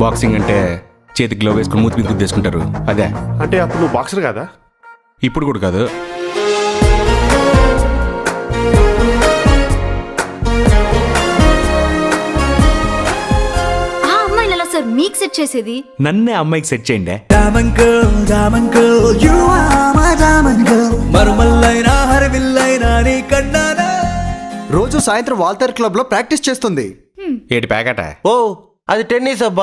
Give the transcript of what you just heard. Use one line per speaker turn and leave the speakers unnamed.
Boxing అంటే చేతికి glove వేసుకుని మూతి మీద గుద్దేసుకుంటారు అదే.
అంటే అప్పుడు నువ్వు బాక్సర్ కదా?
ఇప్పుడు కూడా కాదు.
ఆ అమ్మాయిని ఎలా సార్ మీకు సెట్ చేసేది?
నన్నే అమ్మాయికి సెట్ చేయండి.
Diamond girl, you are my diamond girl. మరుమల్లైనా హరివిల్లైనా నీ కన్నానా.
రోజు సాయంత్రం వాల్తేర్ క్లబ్ లో ప్రాక్టీస్ చేస్తుంది.
ఏటి ప్యాకెట?
ఓ అది టెన్నిస్ అబ్బా.